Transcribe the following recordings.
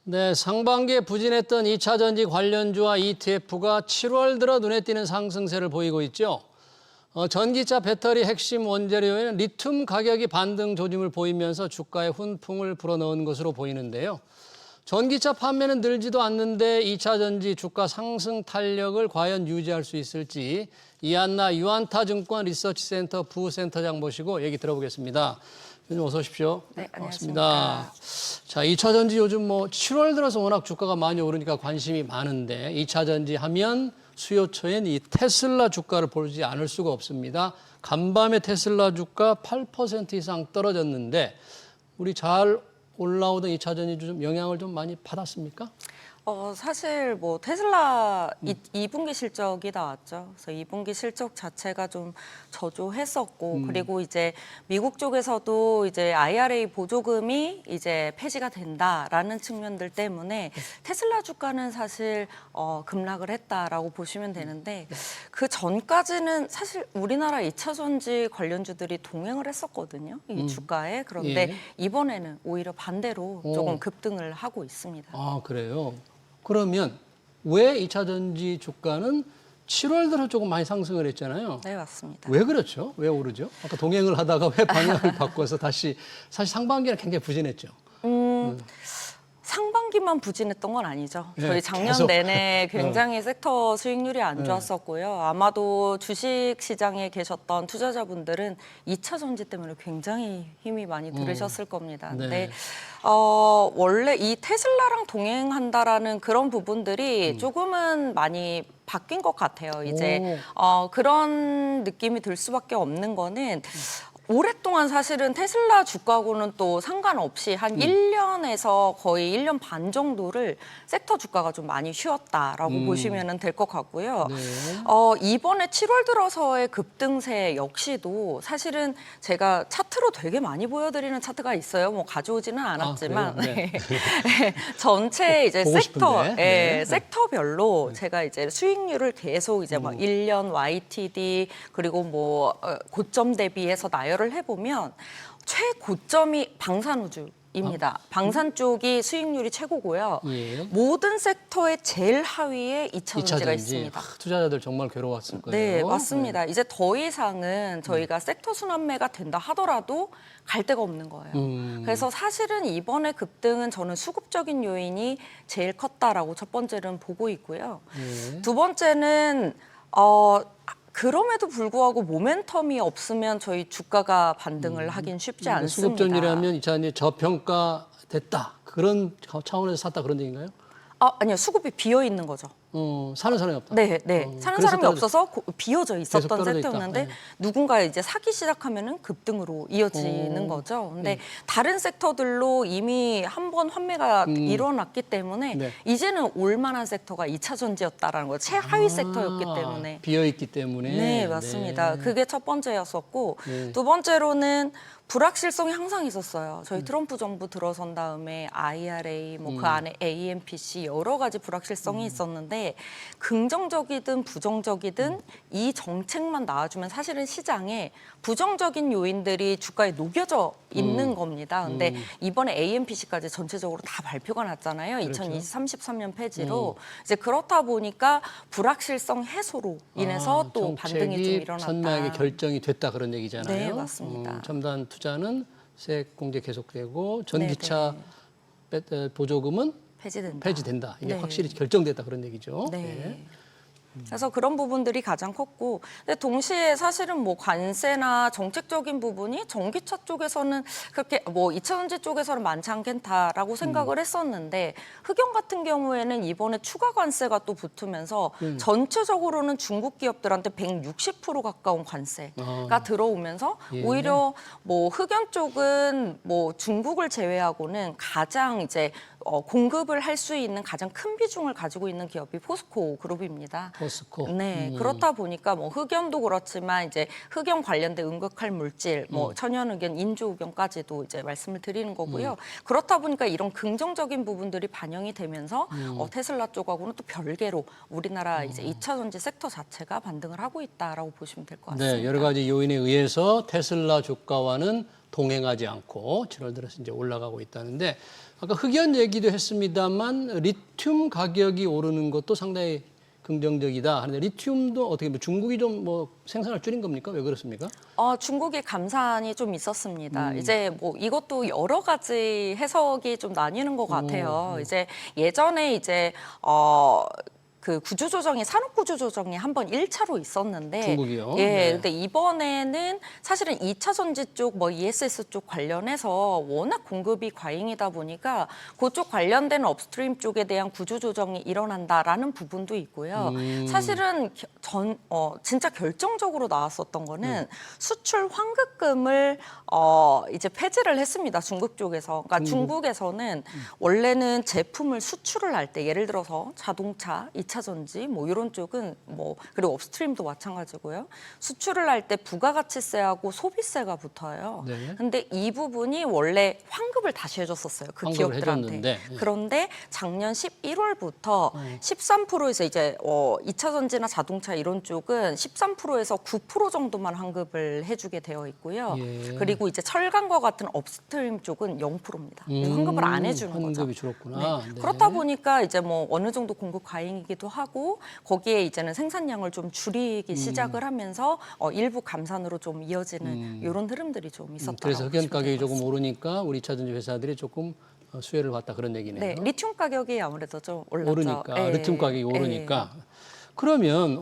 네, 상반기에 부진했던 2차 전지 관련주와 ETF가 7월 들어 눈에 띄는 상승세를 보이고 있죠. 전기차 배터리 핵심 원재료인 리튬 가격이 반등 조짐을 보이면서 주가에 훈풍을 불어넣은 것으로 보이는데요. 전기차 판매는 늘지도 않는데 2차 전지 주가 상승 탄력을 과연 유지할 수 있을지 이한나 유한타증권 리서치센터 부센터장 모시고 얘기 들어보겠습니다. 교수님 어서 오십시오. 네, 반갑습니다. 자, 2차 전지 요즘 7월 들어서 워낙 주가가 많이 오르니까 관심이 많은데 2차 전지 하면 수요처인 이 테슬라 주가를 보지 않을 수가 없습니다. 간밤에 테슬라 주가 8% 이상 떨어졌는데 우리 잘 올라오던 2차 전지 좀 영향을 좀 많이 받았습니까? 사실 뭐 테슬라 2분기 실적이 나왔죠. 그래서 2분기 실적 자체가 좀 저조했었고, 그리고 이제 미국 쪽에서도 이제 IRA 보조금이 이제 폐지가 된다라는 측면들 때문에 테슬라 주가는 사실 급락을 했다라고 보시면 되는데, 그 전까지는 사실 우리나라 2차 전지 관련주들이 동행을 했었거든요. 이 주가에. 그런데 예. 이번에는 오히려 반대로 조금 급등을 하고 있습니다. 아, 그래요? 그러면 왜 2차 전지 주가는 7월 들어 조금 많이 상승을 했잖아요. 네, 맞습니다. 왜 그렇죠? 왜 오르죠? 아까 동행을 하다가 왜 방향을 바꿔서 다시 사실 상반기는 굉장히 부진했죠. 상반기만 부진했던 건 아니죠. 네, 저희 작년 계속. 내내 굉장히 섹터 수익률이 안 좋았었고요. 아마도 주식 시장에 계셨던 투자자분들은 2차 전지 때문에 굉장히 힘이 많이 들으셨을 겁니다. 네. 근데 원래 이 테슬라랑 동행한다라는 그런 부분들이 조금은 많이 바뀐 것 같아요. 이제 그런 느낌이 들 수밖에 없는 거는 오랫동안 사실은 테슬라 주가하고는 또 상관없이 한 1년에서 거의 1년 반 정도를 섹터 주가가 좀 많이 쉬었다라고 보시면 될 것 같고요. 네. 이번에 7월 들어서의 급등세 역시도 사실은 제가 차트로 되게 많이 보여드리는 차트가 있어요. 뭐 가져오지는 않았지만 그래요? 네. 전체 이제 보고 섹터, 싶은데. 네. 섹터별로 제가 이제 수익률을 계속 이제 막 1년 YTD 그리고 뭐 고점 대비해서 나열을 해보면 최고점이 방산우주입니다. 방산 쪽이 수익률이 최고고요. 예. 모든 섹터의 제일 하위에 2차 전지가 있습니다. 투자자들 정말 괴로웠을 거예요. 네, 맞습니다. 이제 더 이상은 저희가 섹터 순환매가 된다 하더라도 갈 데가 없는 거예요. 그래서 사실은 이번에 급등은 저는 수급적인 요인이 제일 컸다라고 첫 번째는 보고 있고요. 네. 두 번째는 그럼에도 불구하고 모멘텀이 없으면 저희 주가가 반등을 하긴 쉽지 않습니다. 수급전이라면 2차 전지 저평가됐다. 그런 차원에서 샀다 그런 얘기인가요? 아니요, 수급이 비어 있는 거죠. 사는 사람이 없다. 네. 사는 그래서 사람이 없어서 비어져 있었던 떨어져 있다. 섹터였는데 네. 누군가 이제 사기 시작하면은 급등으로 이어지는 거죠. 근데 다른 섹터들로 이미 한 번 환매가 일어났기 때문에 네. 이제는 올만한 섹터가 2차 전지였다라는 거예요. 최하위 섹터였기 때문에. 비어있기 때문에. 네, 맞습니다. 네. 그게 첫 번째였었고 네. 두 번째로는 불확실성이 항상 있었어요. 저희 트럼프 정부 들어선 다음에 IRA, 뭐 그 안에 AMPC 여러 가지 불확실성이 있었는데 긍정적이든 부정적이든 이 정책만 나와주면 사실은 시장에 부정적인 요인들이 주가에 녹여져 있는 겁니다. 근데 이번에 AMPC까지 전체적으로 다 발표가 났잖아요. 그렇죠. 2033년 폐지로 이제 그렇다 보니까 불확실성 해소로 인해서 또 반등이 좀 일어났다. 선명하게 결정이 됐다 그런 얘기잖아요. 네, 맞습니다. 첨단 투자는 세액 공제 계속되고 전기차 보조금은 폐지된다. 이게 네. 확실히 결정됐다 그런 얘기죠. 네. 그래서 그런 부분들이 가장 컸고, 근데 동시에 사실은 뭐 관세나 정책적인 부분이 전기차 쪽에서는 그렇게 뭐 2차 전지 쪽에서는 많지 않겠다라고 생각을 했었는데 흑연 같은 경우에는 이번에 추가 관세가 또 붙으면서 전체적으로는 중국 기업들한테 160% 가까운 관세가 들어오면서 예. 오히려 뭐 흑연 쪽은 뭐 중국을 제외하고는 가장 이제 공급을 할 수 있는 가장 큰 비중을 가지고 있는 기업이 포스코 그룹입니다. 포스코. 네, 그렇다 보니까 뭐 흑연도 그렇지만 이제 흑연 관련된 응급할 물질, 뭐 천연흑연, 인조흑연까지도 이제 말씀을 드리는 거고요. 그렇다 보니까 이런 긍정적인 부분들이 반영이 되면서 테슬라 쪽하고는 또 별개로 우리나라 이제 2차 전지 섹터 자체가 반등을 하고 있다라고 보시면 될 것 같습니다. 네, 여러 가지 요인에 의해서 테슬라 주가와는 동행하지 않고 7월 들어서 이제 올라가고 있다는데 아까 흑연 얘기도 했습니다만 리튬 가격이 오르는 것도 상당히 긍정적이다 하는데 리튬도 어떻게 보면 중국이 좀 뭐 생산을 줄인 겁니까? 왜 그렇습니까? 중국의 감산이 좀 있었습니다. 이제 뭐 이것도 여러 가지 해석이 좀 나뉘는 것 같아요. 이제 예전에 이제 그 구조조정이 산업 구조조정이 한번 1차로 있었는데 중국이요? 예, 네. 근데 이번에는 사실은 2차 전지 쪽 뭐 ESS 쪽 관련해서 워낙 공급이 과잉이다 보니까 그쪽 관련된 업스트림 쪽에 대한 구조조정이 일어난다라는 부분도 있고요. 사실은 진짜 결정적으로 나왔었던 거는 수출 환급금을 이제 폐지를 했습니다. 중국 쪽에서. 그러니까 중국에서는 원래는 제품을 수출을 할 때 예를 들어서 자동차, 2차 전지 뭐 이런 쪽은 뭐 그리고 업스트림도 마찬가지고요. 수출을 할 때 부가가치세하고 소비세가 붙어요. 네. 근데 이 부분이 원래 환급을 다시 해줬었어요. 그 환급을 기업들한테. 해줬는데, 예. 그런데 작년 11월부터 13%에서 이제 2차 전지나 자동차 이런 쪽은 13%에서 9% 정도만 환급을 해주게 되어 있고요. 예. 그리고 이제 철강과 같은 업스트림 쪽은 0%입니다. 환급을 안 해주는 거죠. 환급이 줄었구나. 네. 네. 그렇다 보니까 이제 뭐 어느 정도 공급 과잉이기도 하고 거기에 이제는 생산량을 좀 줄이기 시작을 하면서 일부 감산으로 좀 이어지는 이런 흐름들이 좀 있었다. 그래서 흑연 가격이 조금 오르니까 우리 2차 전지 회사들이 조금 수혜를 봤다 그런 얘기네요. 네, 리튬 가격이 아무래도 좀 올랐죠. 오르니까 예. 리튬 가격이 오르니까 그러면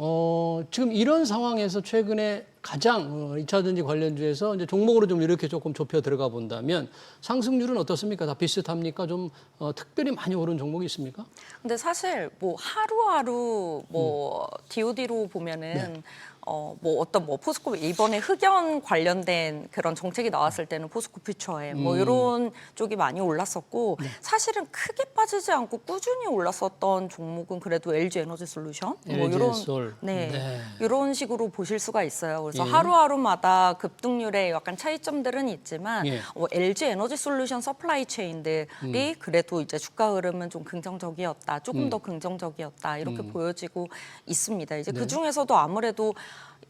지금 이런 상황에서 최근에 가장 2차 전지 관련주에서 이제 종목으로 좀 이렇게 조금 좁혀 들어가 본다면 상승률은 어떻습니까? 다 비슷합니까? 좀 특별히 많이 오른 종목이 있습니까? 근데 사실 뭐 하루하루 뭐 DOD로 보면은 뭐 어떤 뭐 포스코 이번에 흑연 관련된 그런 정책이 나왔을 때는 포스코 퓨처에 뭐 이런 쪽이 많이 올랐었고 사실은 크게 빠지지 않고 꾸준히 올랐었던 종목은 그래도 LG 에너지 솔루션 뭐 LG 이런 솔. 네. 이런 식으로 보실 수가 있어요. 그래서 예. 하루하루마다 급등률에 약간 차이점들은 있지만 예. LG 에너지 솔루션 서플라이 체인들이 그래도 이제 주가 흐름은 좀 긍정적이었다. 조금 더 긍정적이었다. 이렇게 보여지고 있습니다. 이제 그 중에서도 아무래도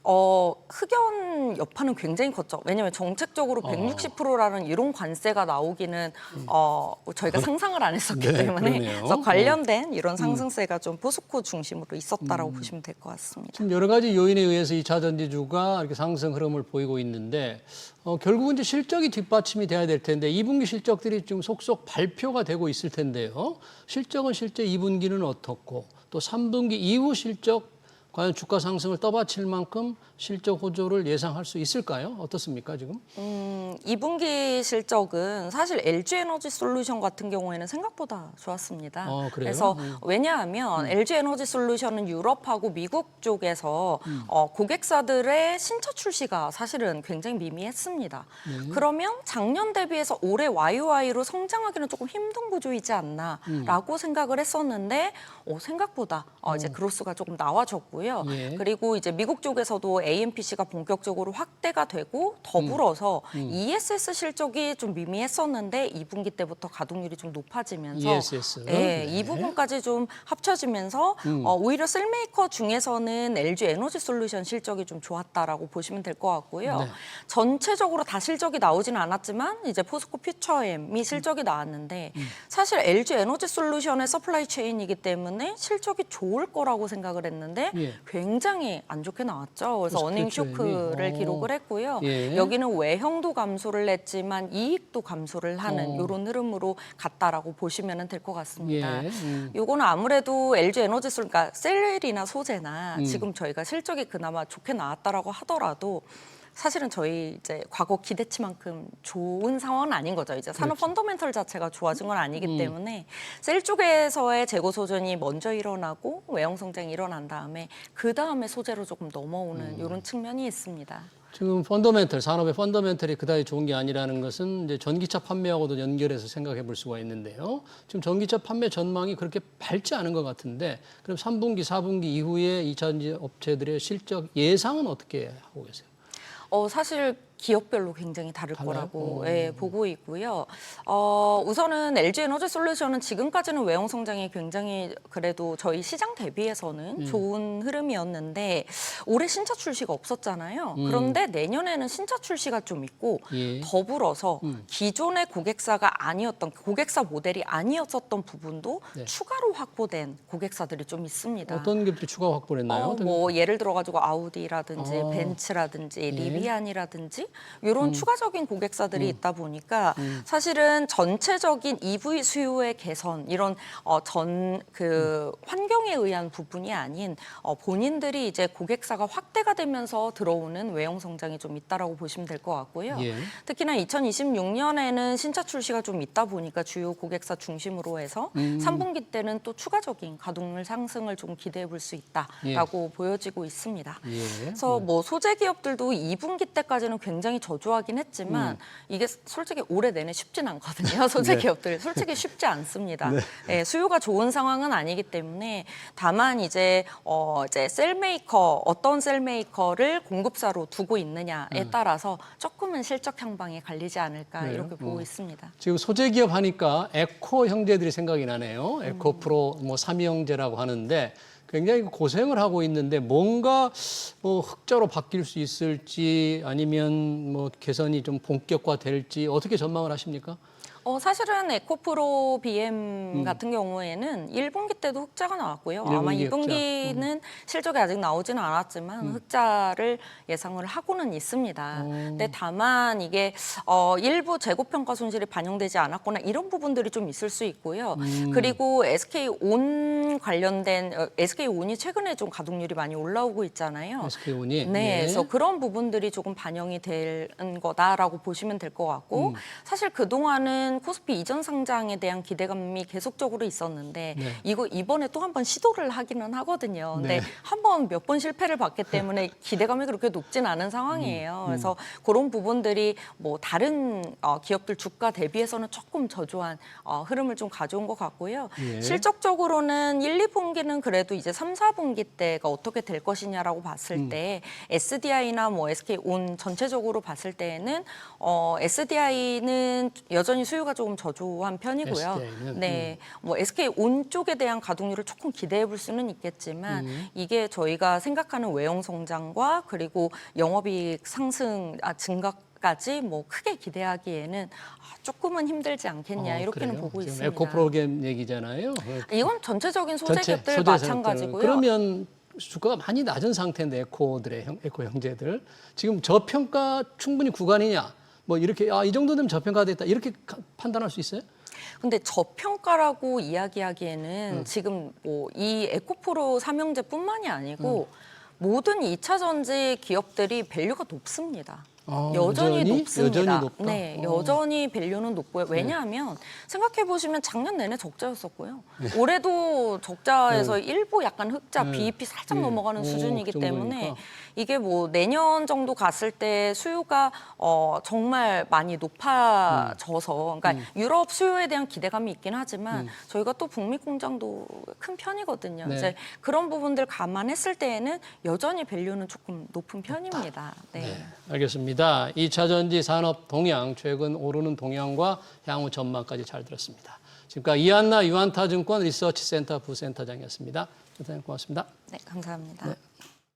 흑연 여파는 굉장히 컸죠. 왜냐하면 정책적으로 160%라는 이런 관세가 나오기는 저희가 상상을 안 했었기 네, 때문에 그러네요. 그래서 관련된 이런 상승세가 좀 포스코 중심으로 있었다라고 보시면 될 것 같습니다. 지금 여러 가지 요인에 의해서 2차 전지주가 이렇게 상승 흐름을 보이고 있는데 결국은 이제 실적이 뒷받침이 돼야 될 텐데 2분기 실적들이 지금 속속 발표가 되고 있을 텐데요. 실적은 실제 2분기는 어떻고 또 3분기 이후 실적 과연 주가 상승을 떠받칠 만큼 실적 호조를 예상할 수 있을까요? 어떻습니까, 지금? 2분기 실적은 사실 LG 에너지 솔루션 같은 경우에는 생각보다 좋았습니다. 그래요? 그래서 왜냐하면 LG 에너지 솔루션은 유럽하고 미국 쪽에서 고객사들의 신차 출시가 사실은 굉장히 미미했습니다. 그러면 작년 대비해서 올해 YOY로 성장하기는 조금 힘든 구조이지 않나라고 생각을 했었는데 생각보다 이제 그로스가 조금 나와줬고요. 예. 그리고 이제 미국 쪽에서도 AMPC가 본격적으로 확대가 되고 더불어서 ESS 실적이 좀 미미했었는데 2분기 때부터 가동률이 좀 높아지면서 ESS. 네, 네. 이 부분까지 좀 합쳐지면서 오히려 셀메이커 중에서는 LG 에너지 솔루션 실적이 좀 좋았다라고 보시면 될 것 같고요. 네. 전체적으로 다 실적이 나오지는 않았지만 이제 포스코 퓨처엠이 실적이 나왔는데 사실 LG 에너지 솔루션의 서플라이 체인이기 때문에 실적이 좋을 거라고 생각을 했는데 예. 굉장히 안 좋게 나왔죠. 그래서 포스코 어닝 퓨처엠이. 쇼크를 기록을 했고요. 예. 여기는 외형도 감소를 했지만 이익도 감소를 하는 이런 흐름으로 갔다라고 보시면 될 것 같습니다. 예. 요거는 아무래도 LG 에너지 솔 그러니까 셀이나 소재나 지금 저희가 실적이 그나마 좋게 나왔다라고 하더라도 사실은 저희 이제 과거 기대치만큼 좋은 상황은 아닌 거죠. 이제 산업 펀더멘털 자체가 좋아진 건 아니기 때문에 셀 쪽에서의 재고 소전이 먼저 일어나고 외형 성장이 일어난 다음에 그 다음에 소재로 조금 넘어오는 이런 측면이 있습니다. 지금 펀더멘털, 산업의 펀더멘털이 그다지 좋은 게 아니라는 것은 이제 전기차 판매하고도 연결해서 생각해 볼 수가 있는데요. 지금 전기차 판매 전망이 그렇게 밝지 않은 것 같은데 그럼 3분기, 4분기 이후에 2차 전지 업체들의 실적 예상은 어떻게 하고 계세요? 사실 기업별로 굉장히 다를 달라요? 거라고 보고 있고요. 우선은 LG에너지솔루션은 지금까지는 외형 성장이 굉장히 그래도 저희 시장 대비해서는 좋은 흐름이었는데 올해 신차 출시가 없었잖아요. 그런데 내년에는 신차 출시가 좀 있고 예. 더불어서 기존의 고객사가 아니었던 고객사 모델이 아니었었던 부분도 네. 추가로 확보된 고객사들이 좀 있습니다. 어떤 기업들이 추가 확보를 했나요? 뭐 예를 들어가지고 아우디라든지 어. 벤츠라든지 예. 리비안이라든지 이런 추가적인 고객사들이 있다 보니까 사실은 전체적인 EV 수요의 개선 이런 그 환경에 의한 부분이 아닌 본인들이 이제 고객사가 확대가 되면서 들어오는 외형 성장이 좀 있다라고 보시면 될 것 같고요. 예. 특히나 2026년에는 신차 출시가 좀 있다 보니까 주요 고객사 중심으로 해서 3분기 때는 또 추가적인 가동률 상승을 좀 기대해 볼 수 있다라고 보여지고 있습니다. 예. 그래서 뭐 소재 기업들도 2분기 때까지는 굉장히 저조하긴 했지만 이게 솔직히 올해 내내 쉽진 않거든요. 소재 네. 기업들 솔직히 쉽지 않습니다. 네, 수요가 좋은 상황은 아니기 때문에 다만 이제 셀메이커 어떤 셀메이커를 공급사로 두고 있느냐에 따라서 조금은 실적 향방에 갈리지 않을까 그래요? 이렇게 보고 있습니다. 지금 소재 기업 하니까 에코 형제들이 생각이 나네요. 에코 프로 뭐 삼형제라고 하는데 굉장히 고생을 하고 있는데 뭔가 뭐 흑자로 바뀔 수 있을지 아니면 뭐 개선이 좀 본격화될지 어떻게 전망을 하십니까? 사실은 에코프로 BM 같은 경우에는 1분기 때도 흑자가 나왔고요. 아마 1분기 2분기는 실적이 아직 나오지는 않았지만 흑자를 예상을 하고는 있습니다. 근데 다만 이게 일부 재고평가 손실이 반영되지 않았거나 이런 부분들이 좀 있을 수 있고요. 그리고 SK온 관련된 SK온이 최근에 좀 가동률이 많이 올라오고 있잖아요. SK온이 네, 그래서 그런 부분들이 조금 반영이 되는 거다라고 보시면 될 것 같고 사실 그동안은 코스피 이전 상장에 대한 기대감이 계속적으로 있었는데 네. 이번에 또 한 번 시도를 하기는 하거든요. 근데 네. 한 번 몇 번 실패를 봤기 때문에 기대감이 그렇게 높진 않은 상황이에요. 그래서 그런 부분들이 뭐 다른 기업들 주가 대비해서는 조금 저조한 흐름을 좀 가져온 것 같고요. 예. 실적적으로는 1, 2분기는 그래도 이제 3, 4분기 때가 어떻게 될 것이냐라고 봤을 때 SDI나 뭐 SK온 전체적으로 봤을 때에는 SDI는 여전히 수요가 조금 저조한 편이고요. SDI 는, 네, 뭐 SK온 쪽에 대한 가동률을 조금 기대해 볼 수는 있겠지만 이게 저희가 생각하는 외형 성장과 그리고 영업이익 상승 증가까지 뭐 크게 기대하기에는 조금은 힘들지 않겠냐 이렇게는 그래요? 보고 지금 있습니다. 에코프로그램 얘기잖아요. 이건 전체적인 소재 기업들 소재 마찬가지고요. 그러면 주가가 많이 낮은 상태인데 에코 형제들 지금 저평가 충분히 구간이냐? 뭐 이렇게 이 정도 되면 저평가됐다 이렇게 판단할 수 있어요? 근데 저평가라고 이야기하기에는 지금 뭐 이 에코프로 삼형제뿐만이 아니고 모든 2차 전지 기업들이 밸류가 높습니다. 여전히 높습니다. 여전히 높다? 네, 여전히 밸류는 높고요. 왜냐하면 생각해 보시면 작년 내내 적자였었고요. 올해도 적자에서 일부 약간 흑자, BEP 살짝 넘어가는 수준이기 그 때문에 정도니까. 이게 뭐 내년 정도 갔을 때 수요가 정말 많이 높아져서 그러니까 유럽 수요에 대한 기대감이 있긴 하지만 저희가 또 북미 공장도 큰 편이거든요. 네. 이제 그런 부분들 감안했을 때에는 여전히 밸류는 조금 높은 편입니다. 네. 알겠습니다. 2차 전지 산업 동향, 최근 오르는 동향과 향후 전망까지 잘 들었습니다. 지금까지 이한나 유한타증권 리서치센터 부센터장이었습니다. 센터장님 고맙습니다. 네, 감사합니다. 네.